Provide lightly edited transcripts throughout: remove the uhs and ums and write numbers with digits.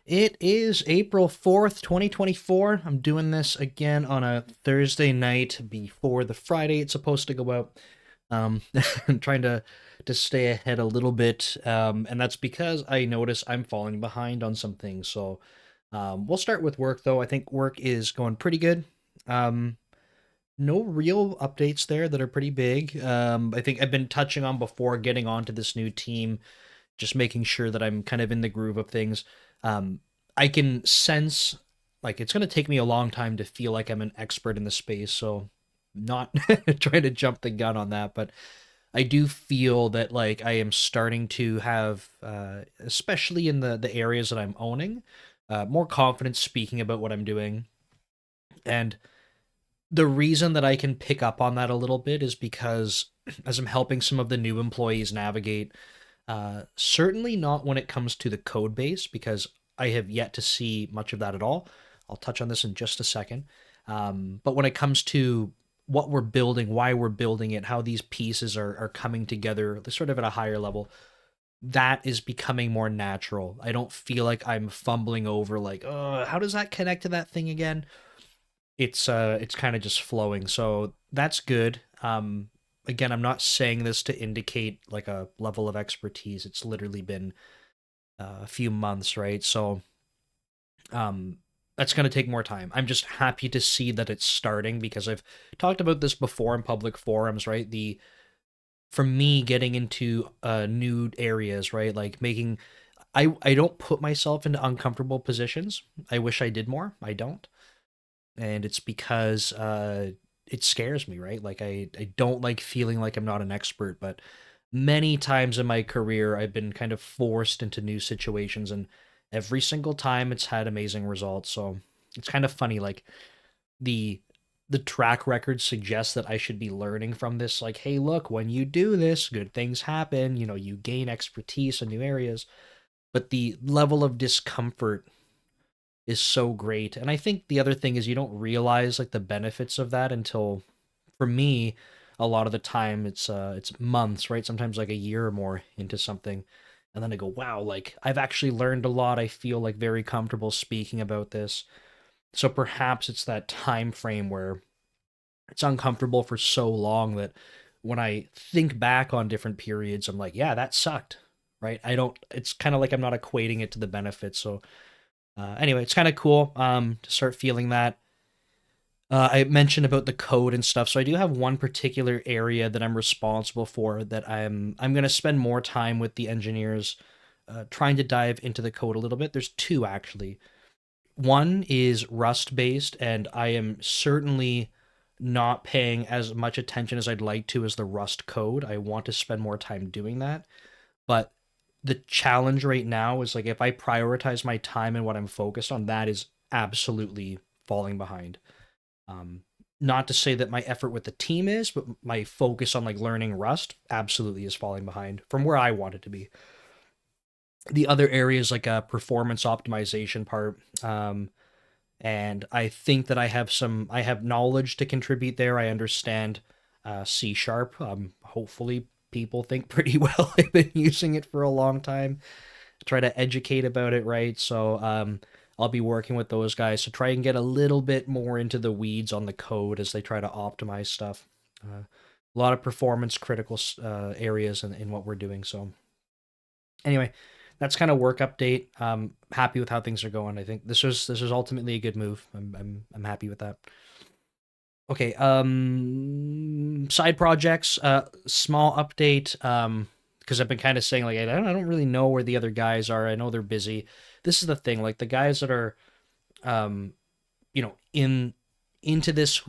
It is April 4th, 2024. I'm doing this again on a Thursday night before the Friday it's supposed to go out. I'm trying to stay ahead a little bit, and that's because I notice I'm falling behind on some things. So we'll start with work, though. I think work is going pretty good. Um, no real updates there that are pretty big. I think I've been touching on before getting onto this new team, just making sure that I'm kind of in the groove of things. Um, I can sense like it's going to take me a long time to feel like I'm an expert in the space, so not trying to jump the gun on that, but I do feel that like I am starting to have, especially in the areas that I'm owning, more confidence speaking about what I'm doing. And the reason that I can pick up on that a little bit is because as I'm helping some of the new employees navigate, certainly not when it comes to the code base, because I have yet to see much of that at all. I'll touch on this in just a second. But when it comes to what we're building, why we're building it, how these pieces are coming together, sort of at a higher level, that is becoming more natural. I don't feel like I'm fumbling over like, oh, how does that connect to that thing again? It's kind of just flowing. So that's good. Again, I'm not saying this to indicate like a level of expertise. It's literally been a few months, right? So um that's going to take more time. I'm just happy to see that it's starting because I've talked about this before in public forums, right? The For me getting into new areas, right? Like making I don't put myself into uncomfortable positions. I wish I did more. I don't, and it's because it scares me, right? Like I don't like feeling like I'm not an expert, but many times in my career I've been kind of forced into new situations, and every single time it's had amazing results. So it's kind of funny, like the the track record suggests that I should be learning from this. Like, hey, look, when you do this, good things happen. You know, you gain expertise in new areas, but the level of discomfort is so great. And I think the other thing is you don't realize like the benefits of that until, for me, a lot of the time it's months, right? Sometimes like a year or more into something. And then I go, wow, like I've actually learned a lot. I feel like very comfortable speaking about this. So perhaps it's that time frame where it's uncomfortable for so long that when I think back on different periods, I'm like, yeah, that sucked. Right. I don't, it's kind of like I'm not equating it to the benefits. So anyway, it's kind of cool to start feeling that. I mentioned about the code and stuff, so I do have one particular area that I'm responsible for that I'm going to spend more time with the engineers, trying to dive into the code a little bit. There's two actually. One is Rust based, and I am certainly not paying as much attention as I'd like to as the Rust code. I want to spend more time doing that, but the challenge right now is like if I prioritize my time and what I'm focused on, that is absolutely falling behind. Um, Not to say that my effort with the team is, but my focus on like learning Rust absolutely is falling behind from where I want it to be. The other areas like a performance optimization part, and I think that I have knowledge to contribute there. I understand C sharp. Hopefully people think pretty well. I've been using it for a long time, try to educate about it, right? So I'll be working with those guys to try and get a little bit more into the weeds on the code as they try to optimize stuff. A lot of performance critical areas in what we're doing. So anyway, that's kind of work update. Happy with how things are going. I think this was ultimately a good move. I'm happy with that. Okay, side projects, small update, because I've been kind of saying like I don't really know where the other guys are. I know they're busy. This is the thing, like the guys that are, um, into this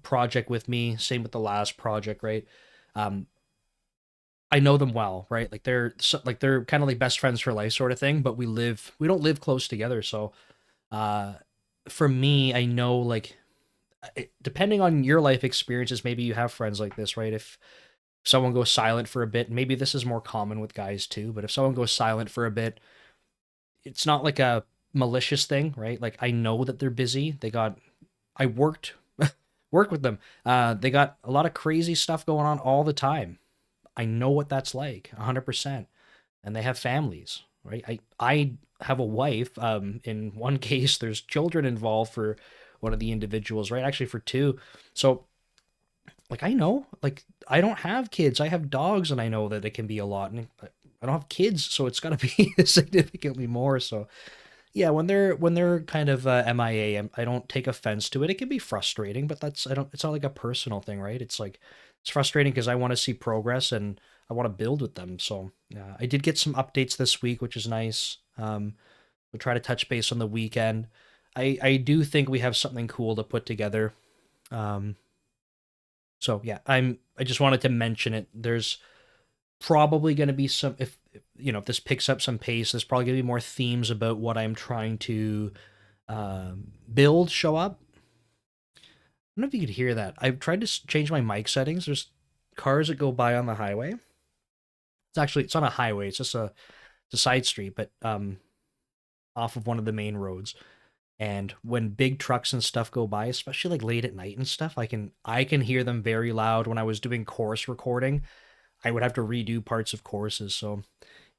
project with me. Same with the last project, right? Um, I know them well, right? Like they're kind of like best friends for life, sort of thing. But we don't live close together, so uh, for me, I know like depending on your life experiences, maybe you have friends like this, right? If someone goes silent for a bit, maybe this is more common with guys too, but if someone goes silent for a bit, it's not like a malicious thing, right? Like I know that they're busy. I worked with them. They got a lot of crazy stuff going on all the time. I know what that's like, 100%. And they have families, right? have a wife. In one case, there's children involved for one of the individuals, right? Actually, for two. So, like, I know, like, I don't have kids. I have dogs, and I know that it can be a lot. And I don't have kids, so it's got to be significantly more. So, yeah, when they're kind of MIA, I don't take offense to it. It can be frustrating, but that's I don't. It's not like a personal thing, right? It's like it's frustrating because I want to see progress and I want to build with them. So I did get some updates this week, which is nice. We'll try to touch base on the weekend. I do think we have something cool to put together. Um, so yeah, I just wanted to mention it. There's probably going to be some if this picks up some pace. There's probably going to be more themes about what I'm trying to build show up. I don't know if you could hear that. I've tried to change my mic settings. There's cars that go by on the highway. It's not a highway. It's a side street, but off of one of the main roads. And when big trucks and stuff go by, especially like late at night and stuff, I can hear them very loud. When I was doing course recording, I would have to redo parts of courses. So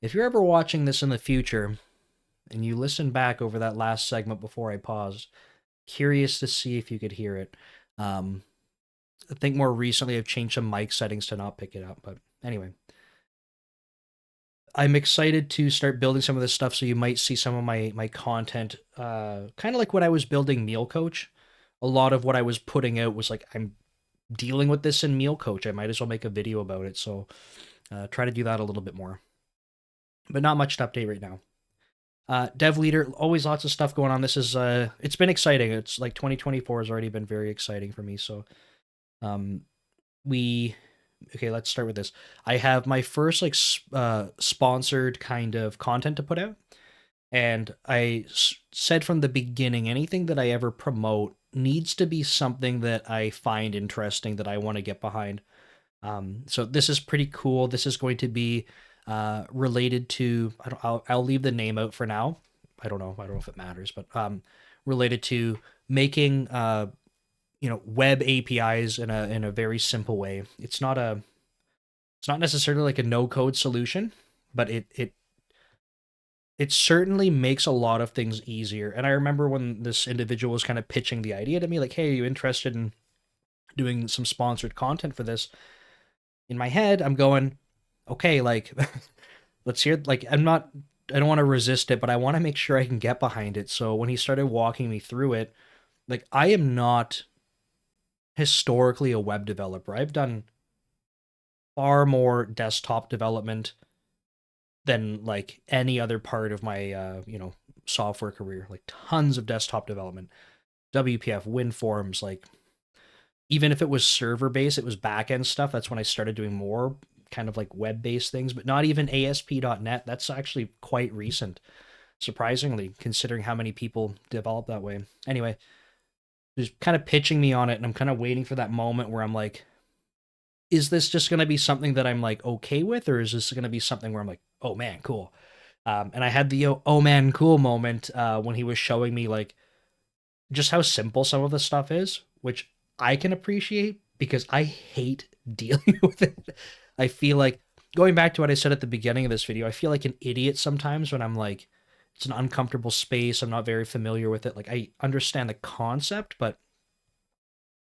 if you're ever watching this in the future and you listen back over that last segment before I paused, curious to see if you could hear it. Um, I think more recently I've changed some mic settings to not pick it up. But anyway, I'm excited to start building some of this stuff. So you might see some of my content, kind of like when I was building Meal Coach. A lot of what I was putting out was like, I'm dealing with this in Meal Coach. I might as well make a video about it. So try to do that a little bit more. But not much to update right now. Dev leader, always lots of stuff going on. This is it's been exciting. It's like 2024 has already been very exciting for me. So um, we okay, let's start with this. I have my first like sponsored kind of content to put out, and said from the beginning, anything that I ever promote needs to be something that I find interesting that I want to get behind. So this is pretty cool. This is going to be related to. I'll leave the name out for now. I don't know. I don't know if it matters, but related to making web APIs in a very simple way. It's not necessarily like a no code solution, but it certainly makes a lot of things easier. And I remember when this individual was kind of pitching the idea to me, like, "Hey, are you interested in doing some sponsored content for this?" In my head, I'm going, "Okay, like, let's hear." Like, I don't want to resist it, but I want to make sure I can get behind it. So when he started walking me through it, like, I am not historically a web developer. I've done far more desktop development than like any other part of my software career. Like tons of desktop development, WPF, WinForms. Like even if it was server based, it was backend stuff. That's when I started doing more kind of like web based things, but not even ASP.NET. That's actually quite recent, surprisingly, considering how many people develop that way. Anyway, just kind of pitching me on it, and I'm kind of waiting for that moment where I'm like, is this just going to be something that I'm like okay with, or is this going to be something where I'm like, oh man, cool? And I had the oh man, cool moment when he was showing me like just how simple some of the stuff is, which I can appreciate because I hate dealing with it. I feel like going back to what I said at the beginning of this video, I feel like an idiot sometimes when I'm like, it's an uncomfortable space. I'm not very familiar with it. Like I understand the concept, but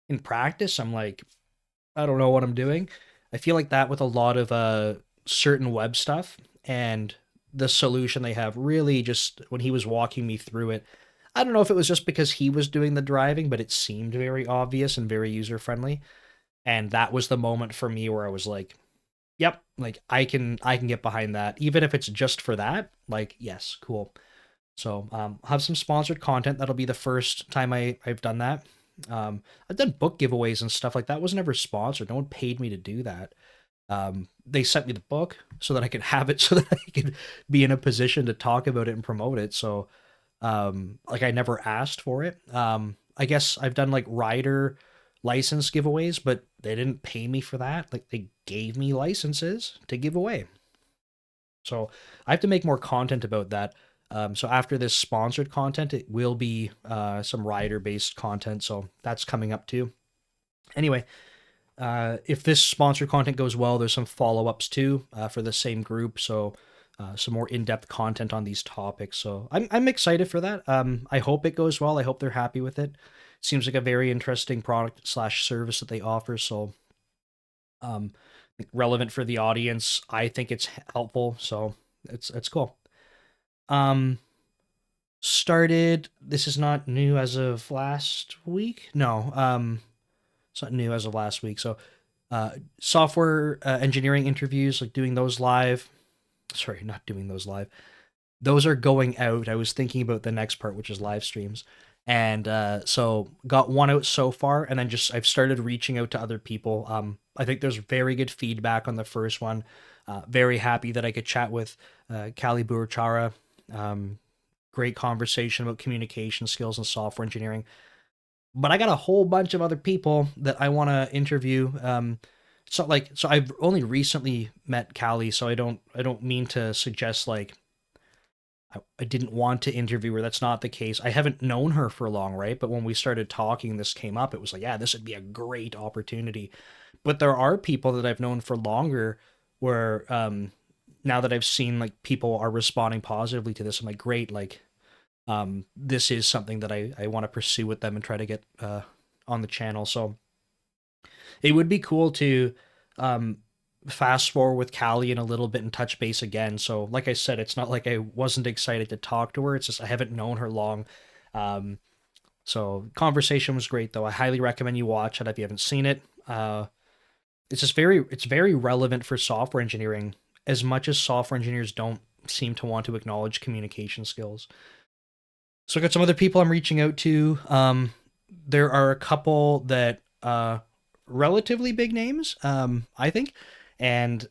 in practice, I'm like, I don't know what I'm doing. I feel like that with a lot of certain web stuff, and the solution they have really just when he was walking me through it. I don't know if it was just because he was doing the driving, but it seemed very obvious and very user friendly. And that was the moment for me where I was like, yep, like I can get behind that even if it's just for that. Like, yes, cool. So, I'll have some sponsored content. That'll be the first time I've done that. I've done book giveaways and stuff like that. Was never sponsored. No one paid me to do that. They sent me the book so that I could have it, so that I could be in a position to talk about it and promote it. So, like I never asked for it. I guess I've done like rider license giveaways, but they didn't pay me for that. Like they gave me licenses to give away. So I have to make more content about that. So after this sponsored content, it will be some rider based content. So that's coming up too. Anyway, if this sponsored content goes well, there's some follow ups too for the same group. So some more in-depth content on these topics. So I'm excited for that. I hope it goes well. I hope they're happy with it. Seems like a very interesting product slash service that they offer. So um, relevant for the audience. I think it's helpful. So it's cool. Um, started. This is not new as of last week. No. It's not new as of last week. So software engineering interviews, like doing those live. Sorry, not doing those live. Those are going out. I was thinking about the next part, which is live streams. And so got one out so far, and then just I've started reaching out to other people. I think there's very good feedback on the first one. Very happy that I could chat with Kali Burchara. Great conversation about communication skills and software engineering. But I got a whole bunch of other people that I want to interview. So I've only recently met Callie, so I don't mean to suggest like I didn't want to interview her. That's not the case. I haven't known her for long, right? But when we started talking, this came up. It was like, yeah, this would be a great opportunity. But there are people that I've known for longer where now that I've seen like people are responding positively to this, I'm like, great, like this is something that I want to pursue with them and try to get on the channel. So it would be cool to um, fast forward with Callie in a little bit and touch base again. So, like I said, it's not like I wasn't excited to talk to her. It's just I haven't known her long. Um, so, conversation was great, though. I highly recommend you watch it if you haven't seen it. It's very relevant for software engineering, as much as software engineers don't seem to want to acknowledge communication skills. So, I got some other people I'm reaching out to. There are a couple that relatively big names, I think, and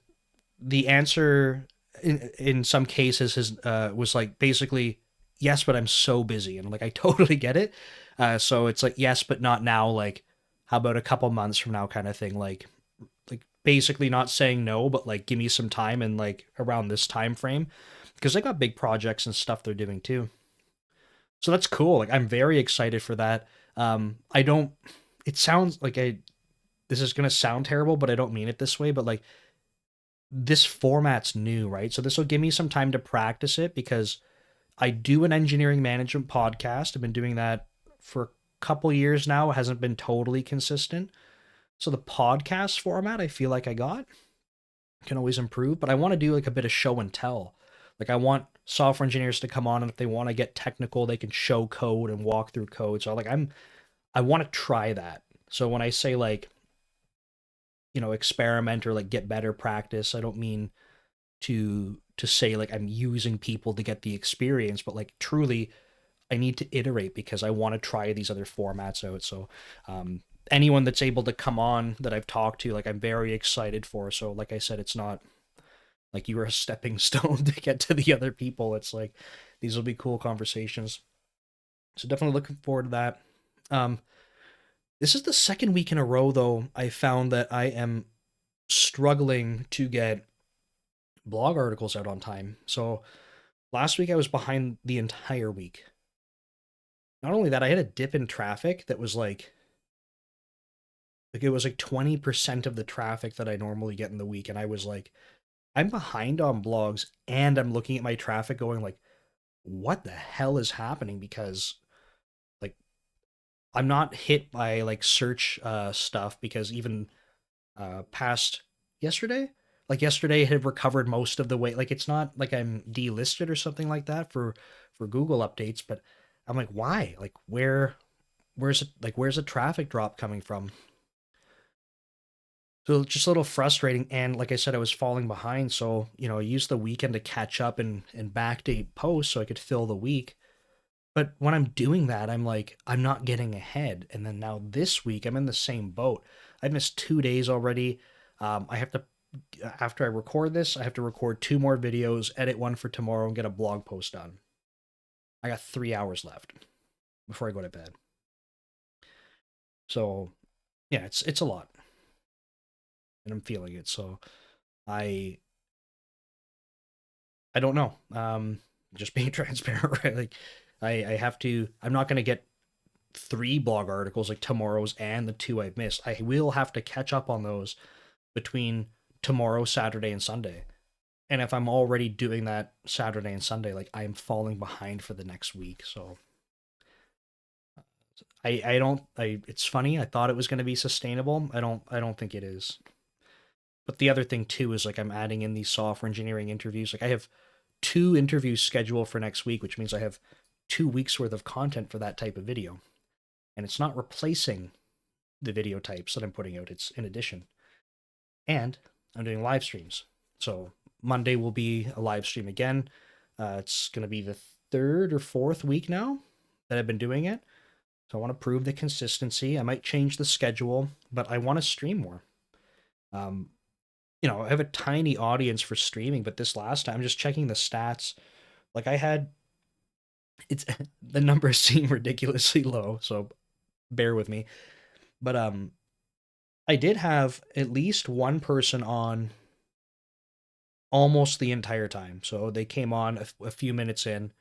the answer in some cases has was like basically yes, but I'm so busy, and I'm like I totally get it. So it's like yes, but not now. Like how about a couple months from now, kind of thing. Like basically not saying no, but like give me some time and like around this time frame because they got big projects and stuff they're doing too. So that's cool. Like I'm very excited for that. I don't. It sounds like I. This is gonna sound terrible, but I don't mean it this way. But like this format's new, right? So this will give me some time to practice it because I do an engineering management podcast. I've been doing that for a couple years now. It hasn't been totally consistent. So the podcast format, I feel like I got can always improve, but I want to do like a bit of show and tell. Like I want software engineers to come on and if they want to get technical, they can show code and walk through code. So like I want to try that. So when I say like, experiment or like get better practice, I don't mean to say like I'm using people to get the experience, but like truly I need to iterate because I want to try these other formats out. So anyone that's able to come on that I've talked to, like I'm very excited for. So like I said, it's not like you were a stepping stone to get to the other people. It's like these will be cool conversations. So definitely looking forward to that. Um, this is the second week in a row though I found that I am struggling to get blog articles out on time. So last week I was behind the entire week. Not only that, I had a dip in traffic that was like it was like 20% of the traffic that I normally get in the week and I was like I'm behind on blogs and I'm looking at my traffic going like what the hell is happening because like I'm not hit by like search stuff because even past yesterday. Like yesterday had recovered most of the way. Like it's not like I'm delisted or something like that for Google updates, but I'm like, why? Like where's the traffic drop coming from? So it's just a little frustrating. And like I said, I was falling behind. So, I used the weekend to catch up and backdate posts so I could fill the week. But when I'm doing that, I'm like, I'm not getting ahead. And then now this week, I'm in the same boat. I missed 2 days already. I have to, after I record this, I have to record two more videos, edit one for tomorrow, and get a blog post done. I got 3 hours left before I go to bed. So yeah, it's a lot, and I'm feeling it. So I I don't know. Just being transparent, right? Like I have to. I'm not gonna get three blog articles like tomorrow's and the two I've missed. I will have to catch up on those between tomorrow, Saturday, and Sunday. And if I'm already doing that Saturday and Sunday, like I am falling behind for the next week. So I don't I it's funny. I thought it was going to be sustainable. I don't think it is. But the other thing too is like I'm adding in these software engineering interviews. Like I have 2 interviews scheduled for next week, which means I have 2 weeks worth of content for that type of video. And it's not replacing the video types that I'm putting out. It's in addition. And I'm doing live streams. So Monday will be a live stream again. It's going to be the third or fourth week now that I've been doing it. So I want to prove the consistency. I might change the schedule, but I want to stream more. Um, I have a tiny audience for streaming, but this last time, I'm just checking the stats. Like I had, it's the numbers seem ridiculously low, so bear with me. But I did have at least one person on almost the entire time. So they came on a few minutes in.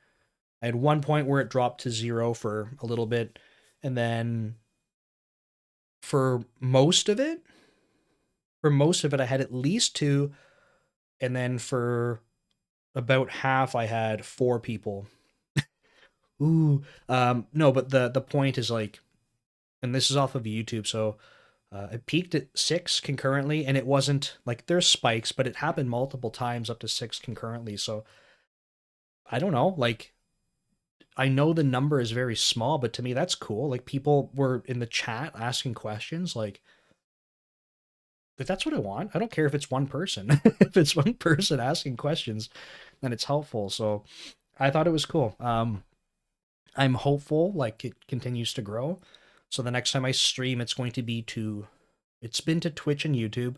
I had one point where it dropped to zero for a little bit, and then for most of it, I had at least two, and then for about half, I had four people. Ooh, no, but the point is like, and this is off of YouTube, so it peaked at six concurrently, and it wasn't like there's spikes, but it happened multiple times up to six concurrently. So I don't know, like I know the number is very small, but to me that's cool. Like people were in the chat asking questions, like that's what I want. I don't care if it's one person. If it's one person asking questions, then it's helpful. So I thought it was cool. I'm hopeful like it continues to grow. So the next time I stream, it's been to Twitch and YouTube.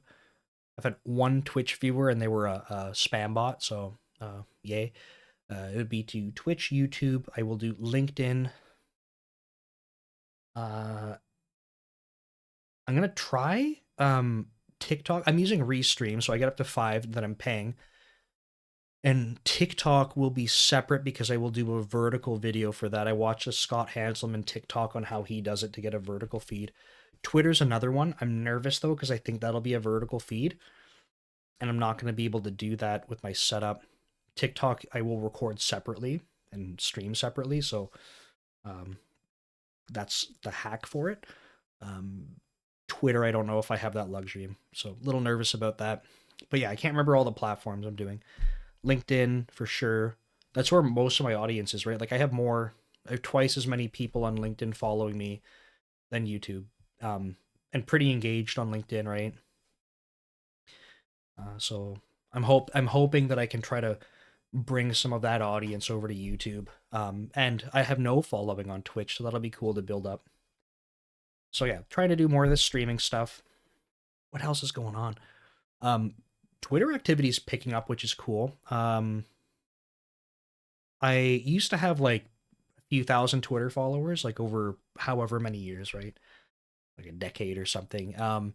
I've had one Twitch viewer and they were a spam bot, so yay. It would be to Twitch, YouTube. I will do LinkedIn. Uh, I'm gonna try TikTok. I'm using Restream, so I get up to 5 that I'm paying. And TikTok will be separate because I will do a vertical video for that. I watched a Scott Hanselman TikTok on how he does it to get a vertical feed. Twitter's another one. I'm nervous though because I think that'll be a vertical feed, and I'm not going to be able to do that with my setup. TikTok I will record separately and stream separately, so um, that's the hack for it. Um, Twitter, I don't know if I have that luxury, so a little nervous about that. But yeah, I can't remember all the platforms I'm doing. LinkedIn for sure. That's where most of my audience is, right? Like I have twice as many people on LinkedIn following me than YouTube, and pretty engaged on LinkedIn, right? So I'm hoping that I can try to bring some of that audience over to YouTube. And I have no following on Twitch, so that'll be cool to build up. So yeah, trying to do more of this streaming stuff. What else is going on? Um, Twitter activity is picking up, which is cool. I used to have like a few thousand Twitter followers, like over however many years, right? Like a decade or something. And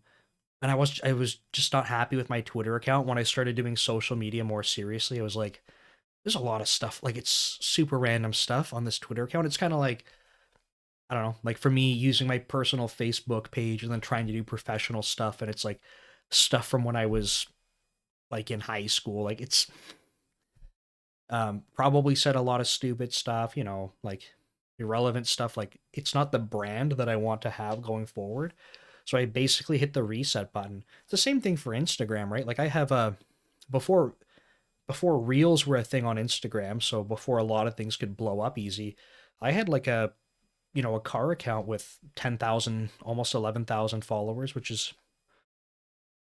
I was just not happy with my Twitter account when I started doing social media more seriously. I was like, there's a lot of stuff, like it's super random stuff on this Twitter account. It's kind of like I don't know, like for me using my personal Facebook page and then trying to do professional stuff, and it's like stuff from when I was like in high school. Like it's probably said a lot of stupid stuff, like irrelevant stuff. Like it's not the brand that I want to have going forward. So I basically hit the reset button. It's the same thing for Instagram, right? Like I have a before before reels were a thing on Instagram, so before a lot of things could blow up easy, I had like a car account with 10,000, almost 11,000 followers, which is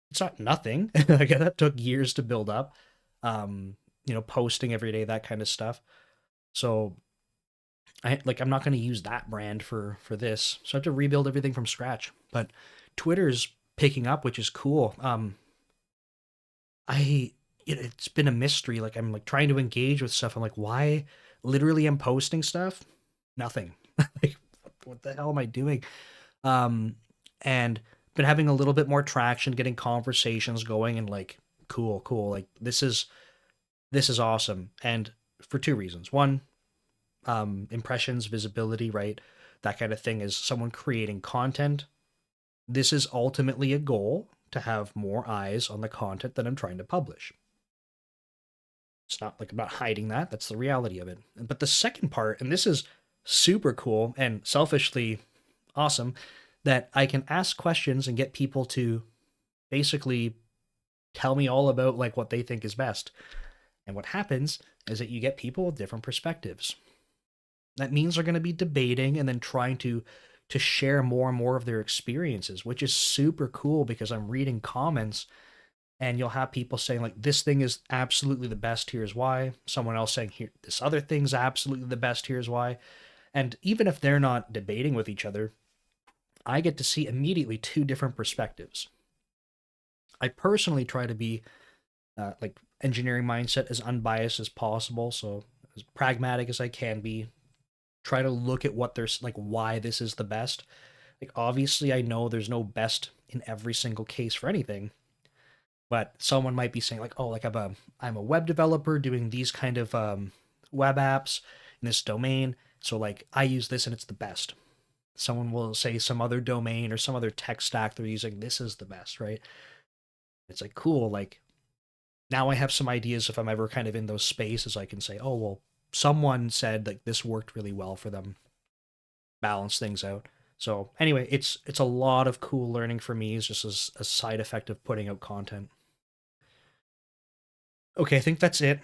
it's not nothing. Like that took years to build up. Posting every day, that kind of stuff. So I'm not going to use that brand for this. So I have to rebuild everything from scratch. But Twitter's picking up, which is cool. I it's been a mystery. Like I'm like trying to engage with stuff. I'm like, why? Literally, I'm posting stuff. Nothing. Like, what the hell am I doing? And been having a little bit more traction, getting conversations going, and like, cool. Like this is awesome. And for two reasons. One, impressions, visibility, right? That kind of thing is someone creating content. This is ultimately a goal to have more eyes on the content that I'm trying to publish. It's not like about hiding that. That's the reality of it. But the second part, and this is super cool and selfishly awesome, that I can ask questions and get people to basically tell me all about like what they think is best. And what happens is that you get people with different perspectives. That means they're going to be debating and then trying to share more and more of their experiences, which is super cool because I'm reading comments and you'll have people saying like this thing is absolutely the best, here's why. Someone else saying here this other thing's absolutely the best, here's why. And even if they're not debating with each other, I get to see immediately two different perspectives. I personally try to be like engineering mindset as unbiased as possible, so as pragmatic as I can be. Try to look at what there's like why this is the best. Like obviously I know there's no best in every single case for anything, but someone might be saying like, oh, like I'm a web developer doing these kind of web apps in this domain, so like I use this and it's the best. Someone will say some other domain or some other tech stack they're using, this is the best, right? It's like cool, like now I have some ideas if I'm ever kind of in those spaces I can say, oh well, someone said like this worked really well for them, balance things out. So anyway, it's a lot of cool learning for me. Is just as a side effect of putting out content. Okay, I think that's it.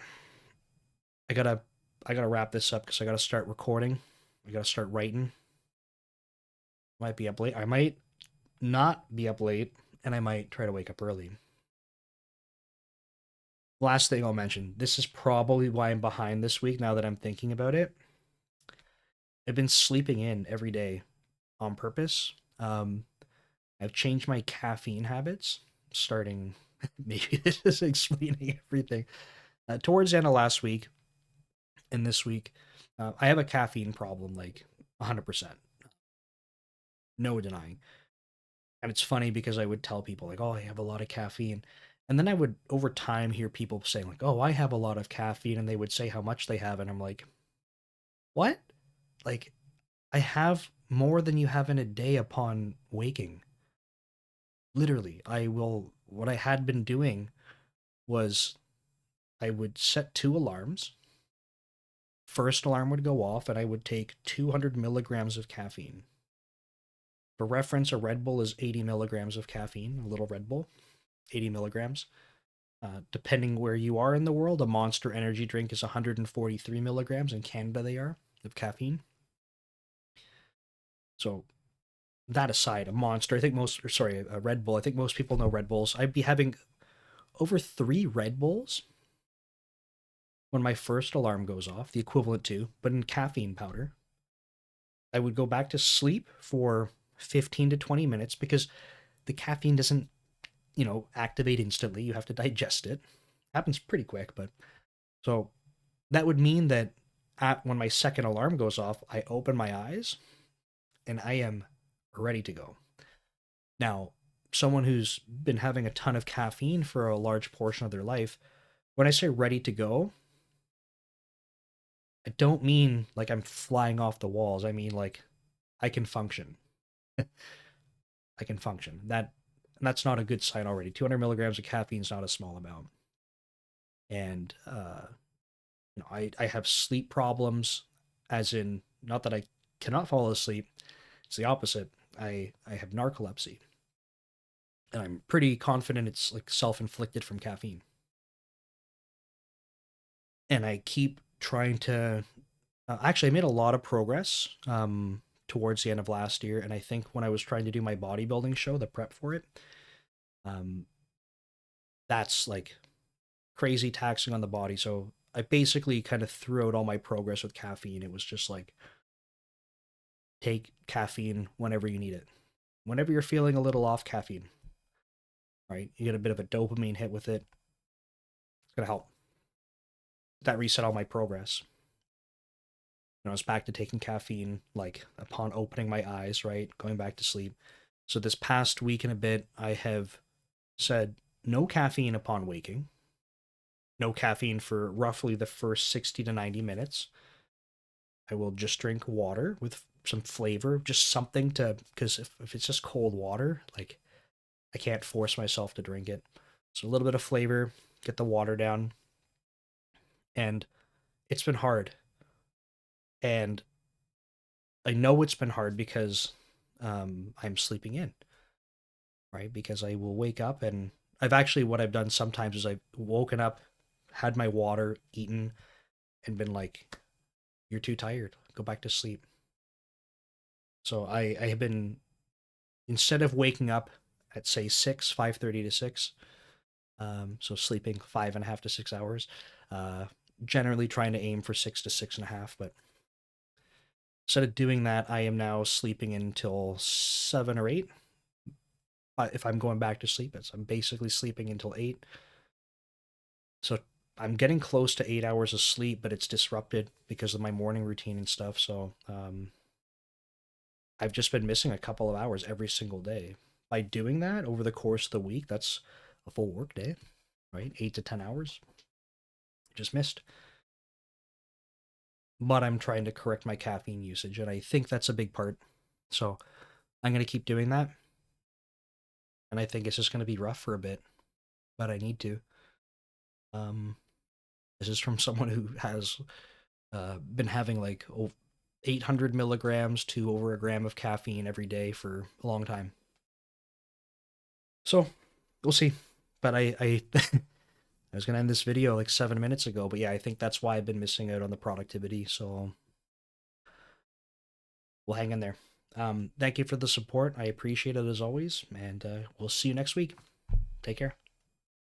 I gotta I gotta wrap this up because I gotta start recording. I gotta start writing. Might be up late. I might not be up late, and I might try to wake up early. Last thing I'll mention. This is probably why I'm behind this week. Now that I'm thinking about it, I've been sleeping in every day on purpose. I've changed my caffeine habits. Starting, maybe this is explaining everything. Towards the end of last week and this week, I have a caffeine problem, like 100%, no denying. And it's funny because I would tell people like, "Oh, I have a lot of caffeine," and then I would over time hear people saying like, "Oh, I have a lot of caffeine," and they would say how much they have, and I'm like, "What? Like, I have more than you have in a day upon waking." Literally, I will. What I had been doing was I would set two alarms. First alarm would go off, and I would take 200 milligrams of caffeine. For reference, a Red Bull is 80 milligrams of caffeine, a little Red Bull, 80 milligrams. Depending where you are in the world, a Monster energy drink is 143 milligrams. In Canada, they are of caffeine. So that aside, a Monster, I think most, or sorry, a Red Bull. I think most people know Red Bulls. I'd be having over 3 Red Bulls when my first alarm goes off, the equivalent to, but in caffeine powder. I would go back to sleep for 15 to 20 minutes because the caffeine doesn't, activate instantly. You have to digest it. Happens pretty quick, but so that would mean that when my second alarm goes off, I open my eyes and I am ready to go. Now, someone who's been having a ton of caffeine for a large portion of their life, when I say ready to go, I don't mean like I'm flying off the walls. I mean like I can function. I can function. That's not a good sign already. 200 milligrams of caffeine is not a small amount. And I have sleep problems, as in not that I cannot fall asleep. It's the opposite. I have narcolepsy, and I'm pretty confident it's like self-inflicted from caffeine. And I keep trying to. Actually, I made a lot of progress towards the end of last year, and I think when I was trying to do my bodybuilding show, the prep for it, um, that's like crazy taxing on the body. So I basically kind of threw out all my progress with caffeine. It was just like take caffeine whenever you need it. Whenever you're feeling a little off caffeine, right? You get a bit of a dopamine hit with it. It's gonna help. That reset all my progress. I was back to taking caffeine like upon opening my eyes, right? Going back to sleep. So this past week and a bit, I have said no caffeine upon waking. No caffeine for roughly the first 60 to 90 minutes. I will just drink water with some flavor, just something to, because if it's just cold water, like I can't force myself to drink it. So a little bit of flavor, get the water down. And it's been hard. And I know it's been hard because I'm sleeping in, right? Because I will wake up and what I've done sometimes is I've woken up, had my water, eaten, and been like, you're too tired. Go back to sleep. So I have been, instead of waking up at say 6, 5:30 to 6, so sleeping 5.5 to 6 hours, uh, generally trying to aim for 6 to 6.5. But instead of doing that, I am now sleeping until 7 or 8. If I'm going back to sleep, I'm basically sleeping until 8. So I'm getting close to 8 hours of sleep, but it's disrupted because of my morning routine and stuff. So I've just been missing a couple of hours every single day. By doing that over the course of the week, that's a full work day, right? 8 to 10 hours just missed. But I'm trying to correct my caffeine usage, and I think that's a big part. So I'm going to keep doing that. And I think it's just going to be rough for a bit, but I need to. Um, this is from someone who has been having like 800 milligrams to over a gram of caffeine every day for a long time. So we'll see. But I I was gonna end this video like 7 minutes ago, but yeah, I think that's why I've been missing out on the productivity. So we'll hang in there. Thank you for the support. I appreciate it as always, and we'll see you next week. Take care.